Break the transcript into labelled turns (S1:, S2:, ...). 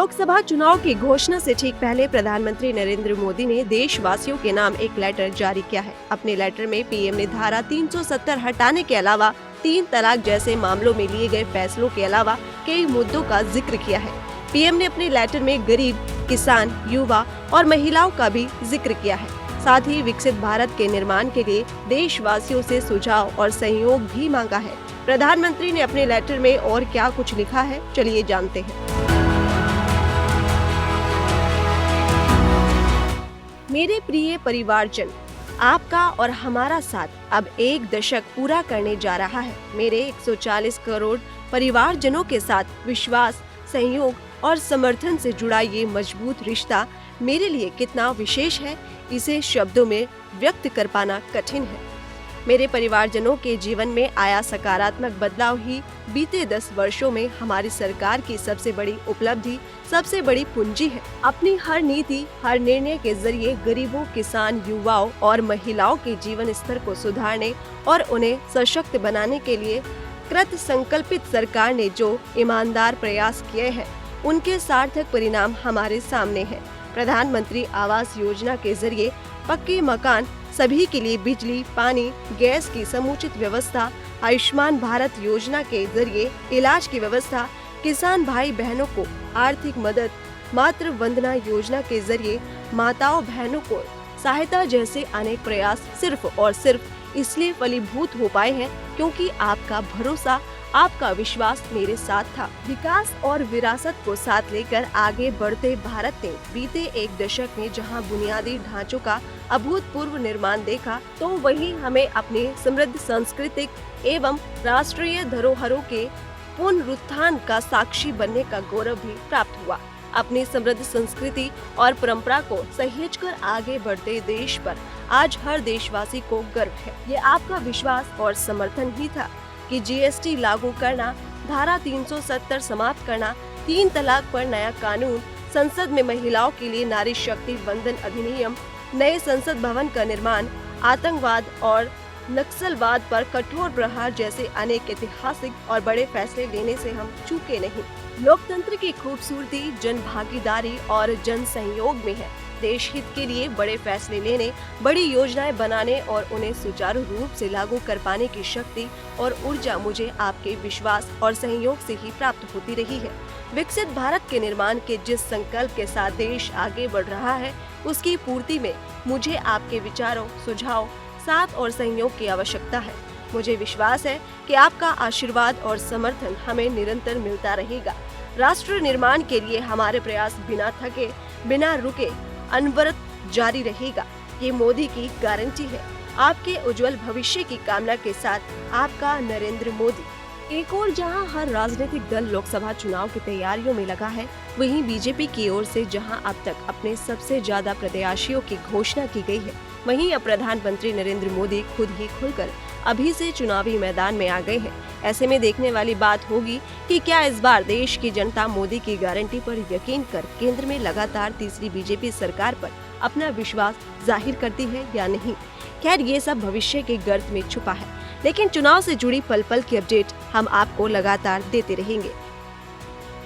S1: लोकसभा चुनाव की घोषणा से ठीक पहले प्रधानमंत्री नरेंद्र मोदी ने देशवासियों के नाम एक लेटर जारी किया है। अपने लेटर में पीएम ने धारा 370 हटाने के अलावा 3 तलाक जैसे मामलों में लिए गए फैसलों के अलावा कई मुद्दों का जिक्र किया है। पीएम ने अपने लेटर में गरीब, किसान, युवा और महिलाओं का भी जिक्र किया है। साथ ही विकसित भारत के निर्माण के लिए देशवासियों से सुझाव और सहयोग भी मांगा है। प्रधानमंत्री ने अपने लेटर में और क्या कुछ लिखा है, चलिए जानते हैं। मेरे प्रिय परिवारजन, आपका और हमारा साथ अब 1 दशक पूरा करने जा रहा है। मेरे 140 करोड़ परिवारजनों के साथ विश्वास, सहयोग और समर्थन से जुड़ा ये मजबूत रिश्ता मेरे लिए कितना विशेष है, इसे शब्दों में व्यक्त कर पाना कठिन है। मेरे परिवारजनों के जीवन में आया सकारात्मक बदलाव ही बीते 10 वर्षों में हमारी सरकार की सबसे बड़ी उपलब्धि, सबसे बड़ी पूंजी है। अपनी हर नीति, हर निर्णय के जरिए गरीबों, किसान, युवाओं और महिलाओं के जीवन स्तर को सुधारने और उन्हें सशक्त बनाने के लिए कृत संकल्पित सरकार ने जो ईमानदार प्रयास किए हैं, उनके सार्थक परिणाम हमारे सामने हैं। प्रधानमंत्री आवास योजना के जरिए पक्के मकान, सभी के लिए बिजली, पानी, गैस की समुचित व्यवस्था, आयुष्मान भारत योजना के जरिए इलाज की व्यवस्था, किसान भाई बहनों को आर्थिक मदद, मातृ वंदना योजना के जरिए माताओं बहनों को सहायता जैसे अनेक प्रयास सिर्फ और सिर्फ इसलिए फलीभूत हो पाए हैं क्योंकि आपका भरोसा, आपका विश्वास मेरे साथ था। विकास और विरासत को साथ लेकर आगे बढ़ते भारत ने बीते 1 दशक में जहां बुनियादी ढांचों का अभूतपूर्व निर्माण देखा, तो वहीं हमें अपने समृद्ध सांस्कृतिक एवं राष्ट्रीय धरोहरों के पुनरुत्थान का साक्षी बनने का गौरव भी प्राप्त हुआ। अपनी समृद्ध संस्कृति और परंपरा को सहेजकर आगे बढ़ते देश पर आज हर देशवासी को गर्व है। ये आपका विश्वास और समर्थन ही था कि जीएसटी लागू करना, धारा 370 समाप्त करना, 3 तलाक पर नया कानून, संसद में महिलाओं के लिए नारी शक्ति वंदन अधिनियम, नए संसद भवन का निर्माण, आतंकवाद और नक्सलवाद पर कठोर प्रहार जैसे अनेक ऐतिहासिक और बड़े फैसले लेने से हम चूके नहीं। लोकतंत्र की खूबसूरती जन भागीदारी और जन सहयोग में है। देश हित के लिए बड़े फैसले लेने, बड़ी योजनाएं बनाने और उन्हें सुचारू रूप से लागू कर पाने की शक्ति और ऊर्जा मुझे आपके विश्वास और सहयोग से ही प्राप्त होती रही है। विकसित भारत के निर्माण के जिस संकल्प के साथ देश आगे बढ़ रहा है, उसकी पूर्ति में मुझे आपके विचारों, सुझाव, साथ और सहयोग की आवश्यकता है। मुझे विश्वास है कि आपका आशीर्वाद और समर्थन हमें निरंतर मिलता रहेगा। राष्ट्र निर्माण के लिए हमारे प्रयास बिना थके, बिना रुके, अनवरत जारी रहेगा। ये मोदी की गारंटी है। आपके उज्जवल भविष्य की कामना के साथ आपका नरेंद्र मोदी। एक और जहां हर राजनीतिक दल लोकसभा चुनाव की तैयारियों में लगा है, वहीं बीजेपी की ओर से जहां अब तक अपने सबसे ज्यादा प्रत्याशियों की घोषणा की गई है, वहीं अब प्रधानमंत्री नरेंद्र मोदी खुद ही खुलकर अभी से चुनावी मैदान में आ गए हैं। ऐसे में देखने वाली बात होगी कि क्या इस बार देश की जनता मोदी की गारंटी पर यकीन कर केंद्र में लगातार तीसरी बीजेपी सरकार पर अपना विश्वास जाहिर करती है या नहीं। खैर, ये सब भविष्य के गर्त में छुपा है, लेकिन चुनाव से जुड़ी पल पल की अपडेट हम आपको लगातार देते रहेंगे।